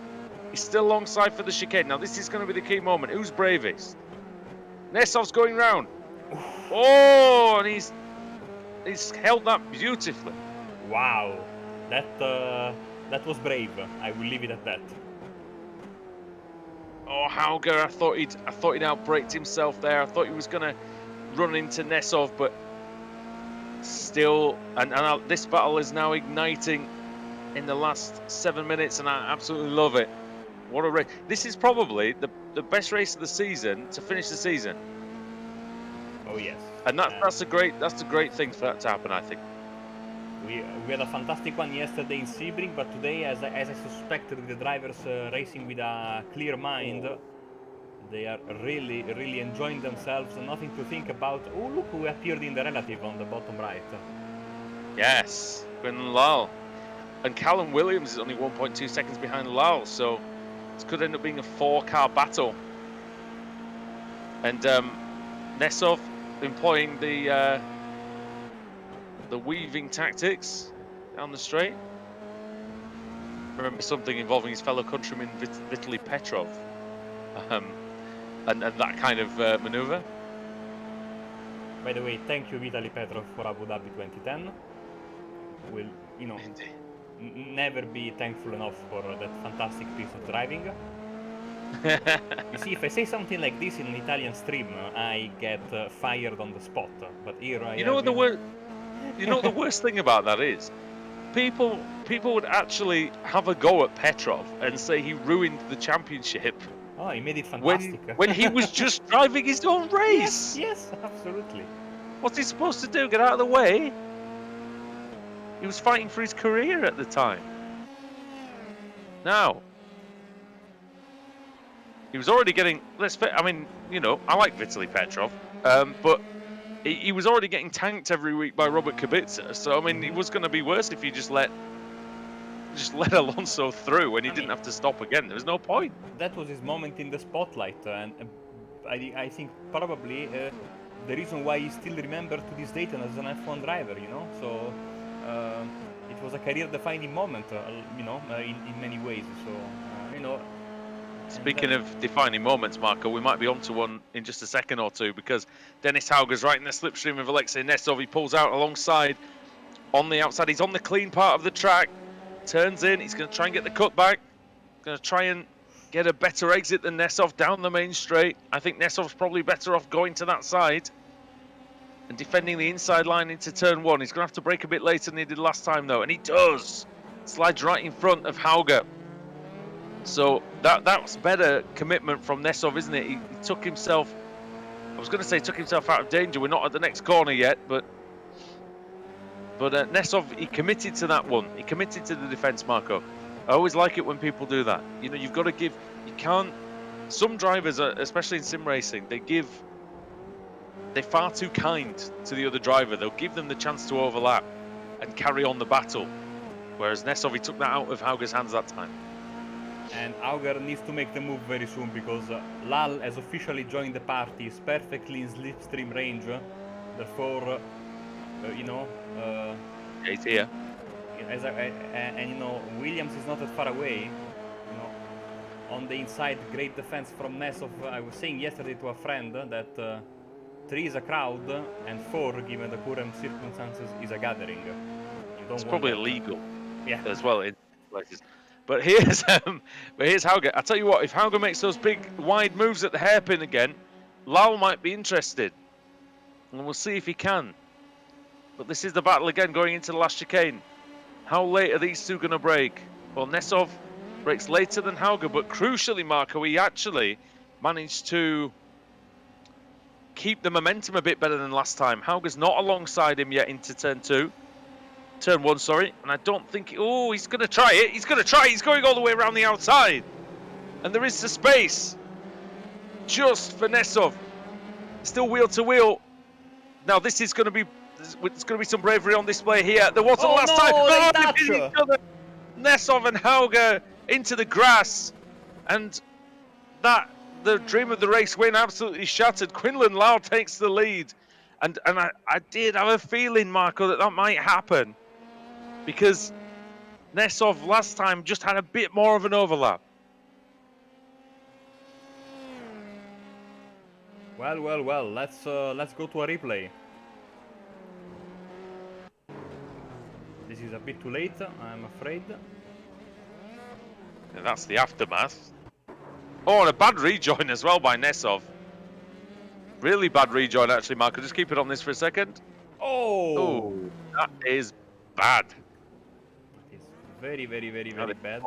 He's still alongside for the chicane. Now this is going to be the key moment. Who's bravest? Nessov's going round. Oh, and he's held that beautifully. Wow, that was brave. I will leave it at that. Oh, Hauger! I thought he'd outbraked himself there. I thought he was going to run into Nessov, but still, and this battle is now igniting in the last 7 minutes, and I absolutely love it. What a race! This is probably the best race of the season to finish the season. Oh yes, and that's a great thing for that to happen, I think. We had a fantastic one yesterday in Sebring, but today, as I suspected, with the drivers racing with a clear mind, they are really, really enjoying themselves and nothing to think about. Oh, look who appeared in the relative on the bottom right. Yes, Quinlan Lal. And Callum Williams is only 1.2 seconds behind Lal, so this could end up being a 4-car battle. And Nessov employing the weaving tactics down the straight. Remember something involving his fellow countryman Vitaly Petrov, and that kind of manoeuvre. By the way, thank you, Vitaly Petrov, for Abu Dhabi 2010. We'll, you know, never be thankful enough for that fantastic piece of driving. You see, if I say something like this in an Italian stream, I get fired on the spot. But here I You know have what the worst thing about that is? People would actually have a go at Petrov and say he ruined the championship Oh, he made it when fantastic. he was just driving his own race. Yes, absolutely. What's he supposed to do? Get out of the way? He was fighting for his career at the time. Now, he was already getting. I mean, you know, I like Vitaly Petrov, but he was already getting tanked every week by Robert Kubica. So I mean, it was going to be worse if you just let Alonso through when he didn't have to stop again. There was no point. That was his moment in the spotlight, and I think probably the reason why he's still remembered to this date as an F1 driver, you know. So it was a career-defining moment, you know, in many ways. So you know. Speaking of defining moments, Marco, we might be onto one in just a second or two, because Dennis Hauger's right in the slipstream of Alexei Nesov. He pulls out alongside on the outside. He's on the clean part of the track. Turns in. He's going to try and get the cutback. Going to try and get a better exit than Nesov down the main straight. I think Nesov's probably better off going to that side and defending the inside line into turn one. He's going to have to brake a bit later than he did last time, though, and he does. Slides right in front of Hauger. So that's better commitment from Nesov, isn't it? He took himself, I was going to say took himself out of danger. We're not at the next corner yet, but Nesov, he committed to that one. He committed to the defence, Marco. I always like it when people do that. You know, you've got to give, you can't, some drivers, especially in sim racing, they're far too kind to the other driver. They'll give them the chance to overlap and carry on the battle. Whereas Nesov, he took that out of Hauger's hands that time. And Auger needs to make the move very soon, because Lal has officially joined the party. He's perfectly in slipstream range. Therefore, you know... He's here. And you know, Williams is not that far away. You know, on the inside, great defense from Nesov. I was saying yesterday to a friend that 3 is a crowd, and 4, given the current circumstances, is a gathering. It's probably illegal. Yeah. As well in places. But here's Hauger. I tell you what, if Hauger makes those big wide moves at the hairpin again, Lal might be interested, and we'll see if he can. But this is the battle again going into the last chicane. How late are these two going to brake? Well, Nesov brakes later than Hauger, but crucially, Marco, he actually managed to keep the momentum a bit better than last time. Hauger's not alongside him yet into turn one, sorry, and I don't think, oh, he's going to try it. He's going to try it. He's going all the way around the outside. And there is the space just for Nesov. Still wheel to wheel. Now this is going to be, there's going to be some bravery on display here. There wasn't last time. Oh, they hit each other. Nesov and Hauger into the grass. And the dream of the race win absolutely shattered. Quinlan Lau takes the lead. And I did have a feeling, Marco, that might happen, because Nesov last time just had a bit more of an overlap. Well. Let's go to a replay. This is a bit too late, I'm afraid. And that's the aftermath. Oh, and a bad rejoin as well by Nesov. Really bad rejoin, actually, Marco. Just keep it on this for a second. Oh, that is bad. It is very bad.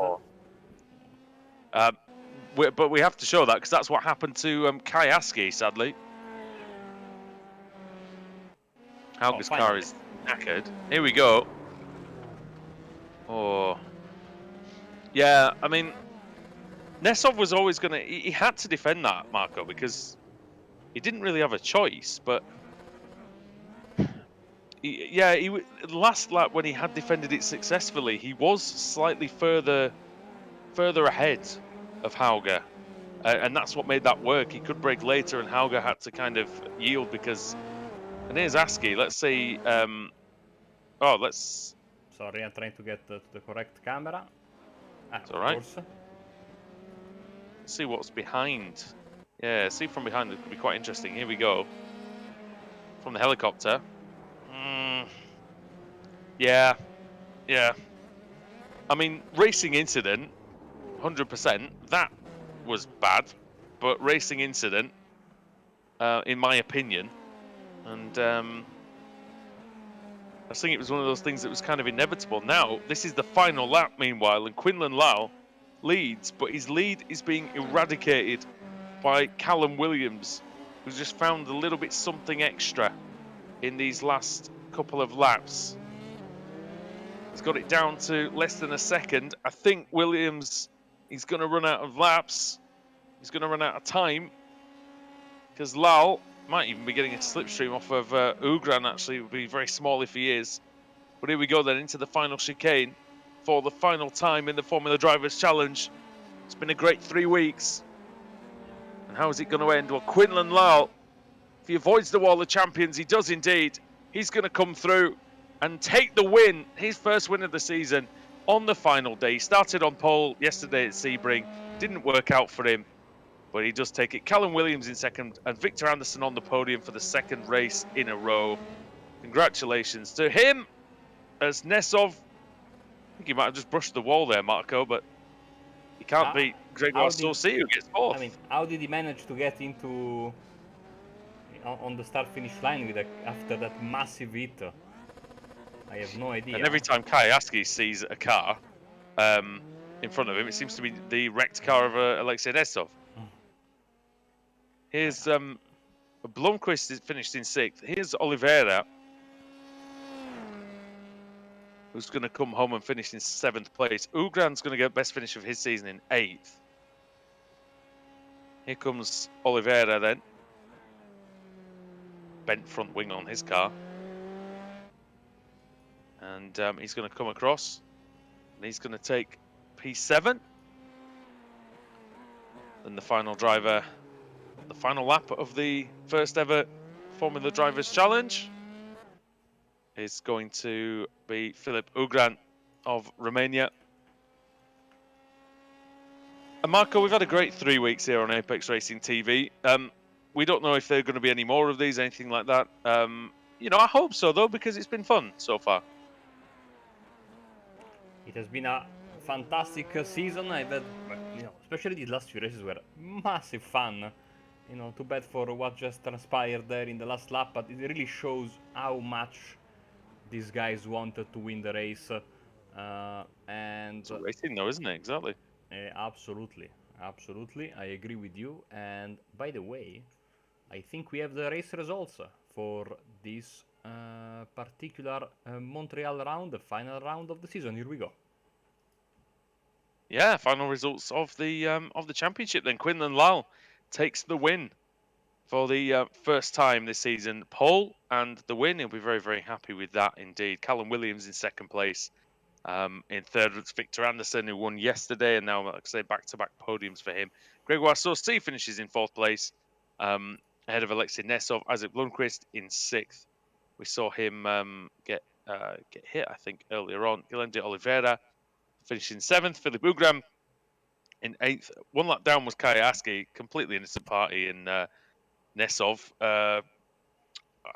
But we have to show that, because that's what happened to Kayaski, sadly. Hauger's car is knackered. Here we go. Oh. Yeah, I mean, Nesov was always going to... He had to defend that, Marco, because he didn't really have a choice, but... last lap, when he had defended it successfully, he was slightly further ahead of Hauger, and that's what made that work. He could brake later, and Hauger had to kind of yield because. And here's Aski. Let's see. Sorry, I'm trying to get to the correct camera. It's all right. Let's see what's behind. Yeah, see from behind. It could be quite interesting. Here we go. from the helicopter. Yeah. I mean, racing incident, 100%. That was bad, but racing incident, in my opinion, and I think it was one of those things that was kind of inevitable. Now, this is the final lap, meanwhile, and Quinlan Lau leads, but his lead is being eradicated by Callum Williams, who's just found a little bit something extra in these last couple of laps. He's got it down to less than a second. I think Williams, he's going to run out of laps. He's going to run out of time because Lau might even be getting a slipstream off of Ugran, actually. It would be very small if he is. But here we go then into the final chicane for the final time in the Formula Drivers Challenge. It's been a great 3 weeks. And how is it going to end? Well, Quinlan Lau, if he avoids the wall of champions, he does indeed. He's going to come through and take the win, his first win of the season on the final day. He started on pole yesterday at Sebring. Didn't work out for him, but he does take it. Callum Williams in second and Victor Anderson on the podium for the second race in a row. Congratulations to him. As Nesov, I think he might have just brushed the wall there, Marco, but he can't beat Grégoire Saucy, who gets fourth. I mean, how did he manage to get into on the start-finish line after that massive hit? I have no idea. And every time Kayaski sees a car in front of him, it seems to be the wrecked car of Alexei Nesov. Here's Blomqvist is finished in 6th. Here's Oliveira, who's going to come home and finish in 7th place. Ugran's going to get best finish of his season in 8th. Here comes Oliveira then. Bent front wing on his car. And he's going to come across. And he's going to take P7. Then the final driver, the final lap of the first ever Formula Drivers Challenge is going to be Filip Ugran of Romania. And Marco, we've had a great 3 weeks here on Apex Racing TV. We don't know if there are going to be any more of these, anything like that. You know, I hope so, though, because it's been fun so far. It has been a fantastic season. I've had, you know, especially these last few races were massive fun. You know, too bad for what just transpired there in the last lap, but it really shows how much these guys wanted to win the race. And it's racing, though, isn't it? Exactly. Absolutely, absolutely. I agree with you. And by the way, I think we have the race results for this particular Montreal round, the final round of the season. Here we go. Yeah, final results of the championship. Then Quinlan Lau takes the win for the first time this season. Pole and the win. He'll be very, very happy with that indeed. Callum Williams in second place. In third, it's Victor Anderson, who won yesterday, and now, like I say, back-to-back podiums for him. Grégoire Saucy finishes in fourth place, ahead of Alexei Nesov. Isaac Blomqvist in sixth. We saw him get hit, I think, earlier on. Guilherme Oliveira finishing seventh. Filip Ugran in eighth. One lap down was Kayaski, completely innocent party in Nesov. I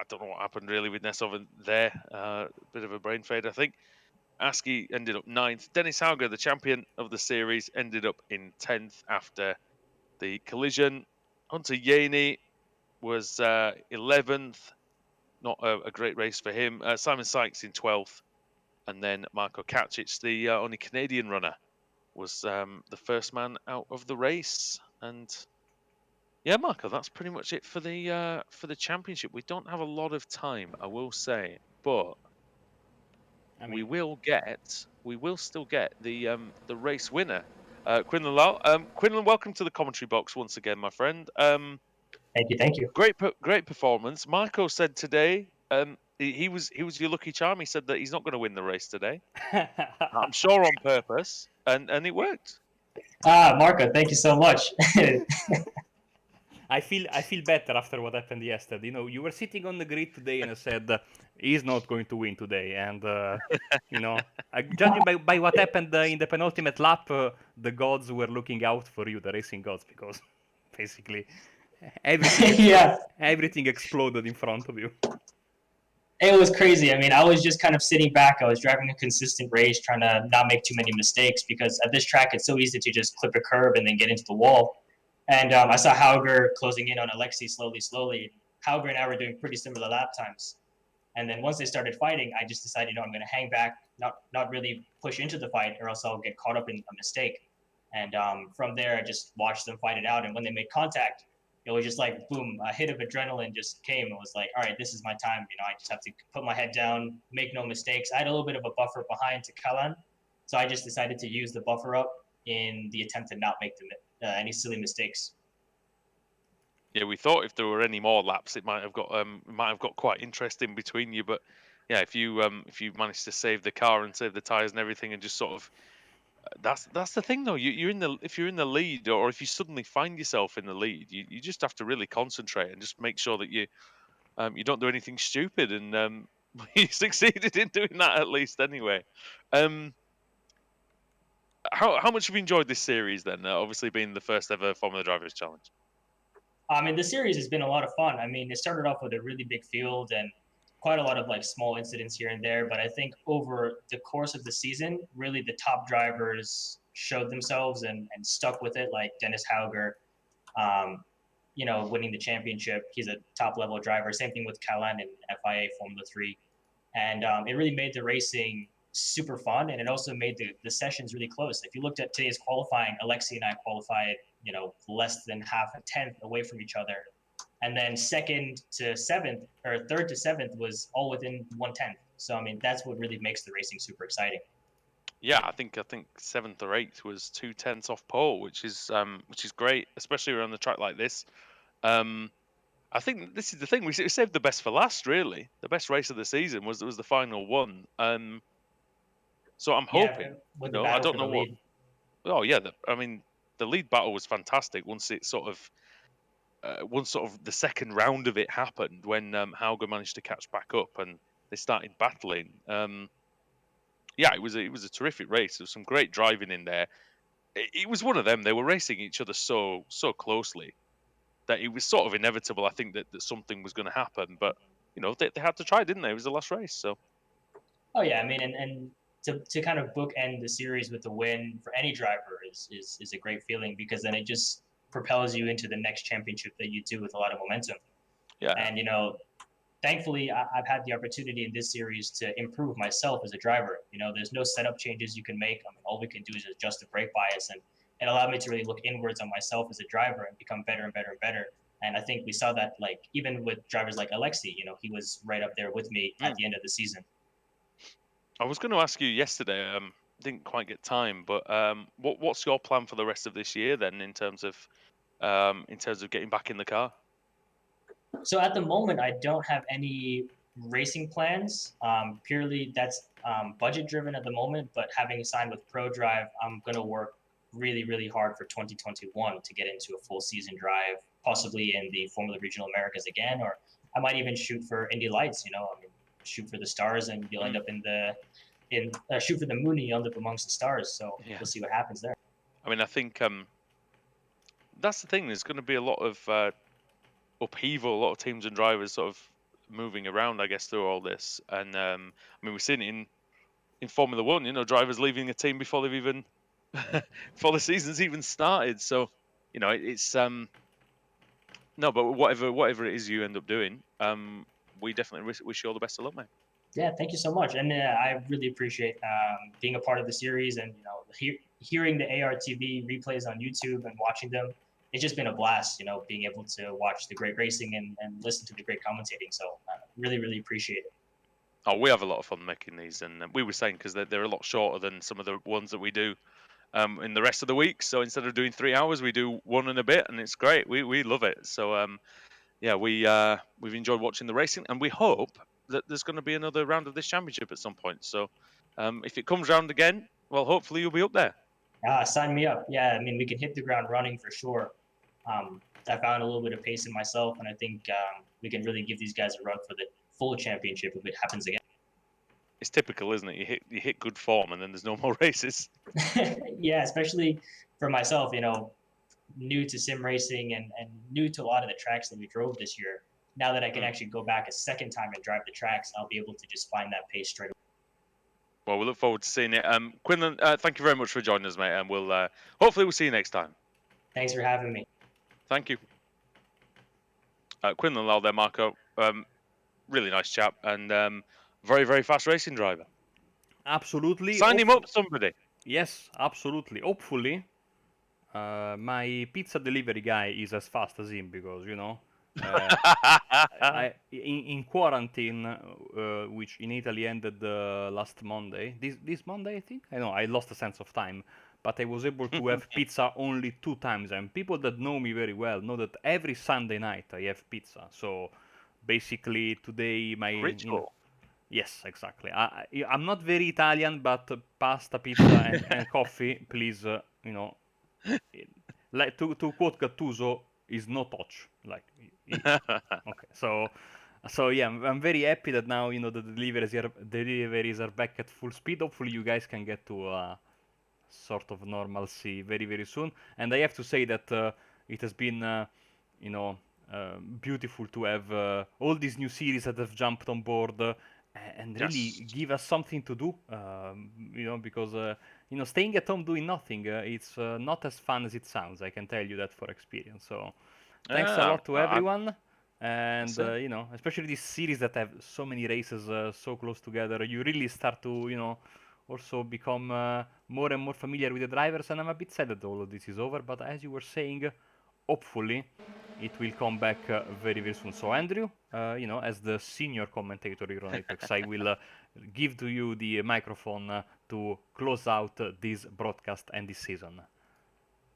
don't know what happened really with Nesov there. Bit of a brain fade, I think. Aski ended up 9th. Dennis Hauger, the champion of the series, ended up in 10th after the collision. Hunter Yaney was 11th. Not a great race for him. Simon Sykes in 12th. And then Marko Kacic, the only Canadian runner, was the first man out of the race. And yeah, Marco, that's pretty much it for the championship. We don't have a lot of time, I will say, but we will still get the race winner, Quinlan Lau. Quinlan, welcome to the commentary box once again, my friend. Thank you. Great performance. Marco said today he was your lucky charm. He said that he's not going to win the race today. I'm sure on purpose, and it worked. Marco, thank you so much. I feel better after what happened yesterday. You know, you were sitting on the grid today and I said he's not going to win today. And you know, judging by what happened in the penultimate lap, the gods were looking out for you, the racing gods, because basically Yeah, everything exploded in front of you. it was crazy. I mean, I was just kind of sitting back. I was driving a consistent race, trying to not make too many mistakes because at this track, it's so easy to just clip a curb and then get into the wall. And I saw Hauger closing in on Alexei slowly. Hauger and I were doing pretty similar lap times. And then once they started fighting, I just decided, I'm going to hang back, not really push into the fight, or else I'll get caught up in a mistake. And from there, I just watched them fight it out. And when they made contact, it was just like boom, a hit of adrenaline just came. It was like, all right, this is my time. I just have to put my head down, make no mistakes. I had a little bit of a buffer behind to Kalan, so I just decided to use the buffer up in the attempt to not make any silly mistakes. Yeah, we thought if there were any more laps, it might have got quite interesting between you. But yeah, if you manage to save the car and save the tires and everything, and just sort of that's the thing though. If you're in the lead, or if you suddenly find yourself in the lead, you just have to really concentrate and just make sure that you don't do anything stupid. And you succeeded in doing that at least anyway. How much have you enjoyed this series then? Obviously being the first ever Formula Drivers Challenge. The series has been a lot of fun. I mean, it started off with a really big field and quite a lot of like small incidents here and there. But I think over the course of the season, really the top drivers showed themselves and stuck with it, like Dennis Hauger, winning the championship. He's a top level driver. Same thing with Kalan in FIA Formula 3. And it really made the racing super fun. And it also made the sessions really close. If you looked at today's qualifying, Alexei and I qualified, less than half a tenth away from each other. And then second to seventh or third to seventh was all within 1/10. So, I mean, that's what really makes the racing super exciting. Yeah, I think seventh or eighth was 2/10 off pole, which is great, especially around the track like this. I think this is the thing, we saved the best for last. Really, the best race of the season was the final one. So I'm hoping, with the I battle don't for know the what. lead. Oh yeah, I mean, the lead battle was fantastic once the second round of it happened, when Hauger managed to catch back up and they started battling. Yeah, it was a terrific race. There was some great driving in there. It was one of them. They were racing each other so closely that it was sort of inevitable. I think that something was going to happen, but they had to try, didn't they? It was the last race, so. Oh yeah, I mean, and to kind of bookend the series with a win for any driver is a great feeling, because then it just propels you into the next championship that you do with a lot of momentum. Yeah. And thankfully, I've had the opportunity in this series to improve myself as a driver. There's no setup changes you can make. I mean, all we can do is adjust the brake bias, and it allowed me to really look inwards on myself as a driver and become better and better and better. And I think we saw that, like, even with drivers like Alexei, he was right up there with me at the end of the season. I was going to ask you yesterday. Didn't quite get time, but what's your plan for the rest of this year then, in terms of getting back in the car? So at the moment, I don't have any racing plans. Purely that's budget driven at the moment. But having signed with ProDrive, I'm going to work really, really hard for 2021 to get into a full season drive, possibly in the Formula Regional Americas again, or I might even shoot for Indy Lights. I mean, shoot for the stars, and you'll end up shoot for the moon, and you end up amongst the stars. So Yeah. we'll see what happens there. I mean, I think that's the thing. There's going to be a lot of upheaval, a lot of teams and drivers sort of moving around, I guess, through all this. And I mean, we've seen it in Formula One. Drivers leaving a team before they've even before the season's even started. So it's no, but whatever it is you end up doing, we definitely wish you all the best of luck, mate. Yeah, thank you so much, and I really appreciate being a part of the series, and hearing the ARTV replays on YouTube and watching them. It's just been a blast, being able to watch the great racing and listen to the great commentating. So really, really appreciate it. Oh, we have a lot of fun making these, and we were saying, because they're a lot shorter than some of the ones that we do in the rest of the week. So instead of doing 3 hours, we do 1 and a bit, and it's great. We love it. So yeah, we've enjoyed watching the racing, and we hope that there's going to be another round of this championship at some point. So if it comes round again, well, hopefully you'll be up there. Sign me up. Yeah, I mean, we can hit the ground running for sure. I found a little bit of pace in myself, and I think we can really give these guys a run for the full championship if it happens again. It's typical, isn't it? You hit good form, and then there's no more races. Yeah, especially for myself, new to sim racing and new to a lot of the tracks that we drove this year. Now that I can actually go back a second time and drive the tracks, I'll be able to just find that pace straight away. Well, we look forward to seeing it. Quinlan, thank you very much for joining us, mate, and we'll hopefully we'll see you next time. Thanks for having me. Thank you. Quinlan Lal there, Marco. Really nice chap and very, very fast racing driver. Absolutely. Sign him up, somebody. Yes, absolutely. Hopefully, my pizza delivery guy is as fast as him because in quarantine, which in Italy ended last Monday. This Monday, I think. I know I lost a sense of time, but I was able to have pizza only 2 times. And people that know me very well know that every Sunday night I have pizza. So basically, today my Ritual. Yes, exactly. I'm not very Italian, but pasta, pizza, and coffee, please, like to quote Gattuso, is no touch. Like, okay, so yeah, I'm very happy that now the deliveries are back at full speed. Hopefully, you guys can get to sort of normalcy very very soon. And I have to say that it has been you know beautiful to have all these new series that have jumped on board and really Yes. give us something to do. Because staying at home doing nothing, it's not as fun as it sounds. I can tell you that for experience. So thanks a Yeah, lot to everyone. And that's it. especially this series that have so many races so close together, you really start to also become more and more familiar with the drivers. And I'm a bit sad that all of this is over. But as you were saying, hopefully it will come back very very soon. So Andrew, as the senior commentator here on Apex, I will give to you the microphone to close out this broadcast and this season.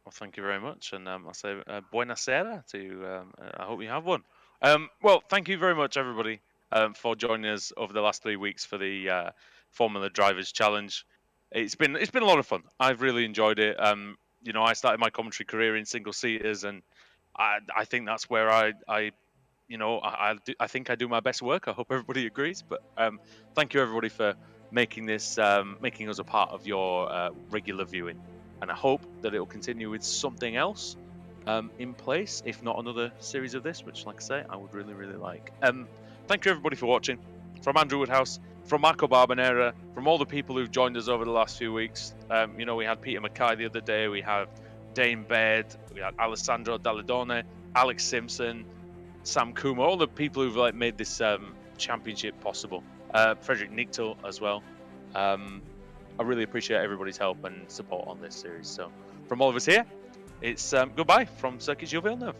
Well, thank you very much, and I'll say buonasera to. I hope you have one. Well, thank you very much, everybody, for joining us over the last 3 weeks for the Formula Drivers Challenge. It's been a lot of fun. I've really enjoyed it. I started my commentary career in single seaters, and I think that's where I think I do my best work. I hope everybody agrees. But thank you, everybody, for making us a part of your regular viewing. And I hope that it will continue with something else in place, if not another series of this, which, like I say, I would really, really like. Thank you, everybody, for watching. From Andrew Woodhouse, from Marco Barbanera, from all the people who've joined us over the last few weeks. We had Peter Mackay the other day. We have Dane Baird. We had Alessandro Dalladone, Alex Simpson, Sam Kuma, all the people who've made this championship possible. Frederick Nichtel as well. I really appreciate everybody's help and support on this series. So, from all of us here, it's goodbye from Circuit Gilles Villeneuve.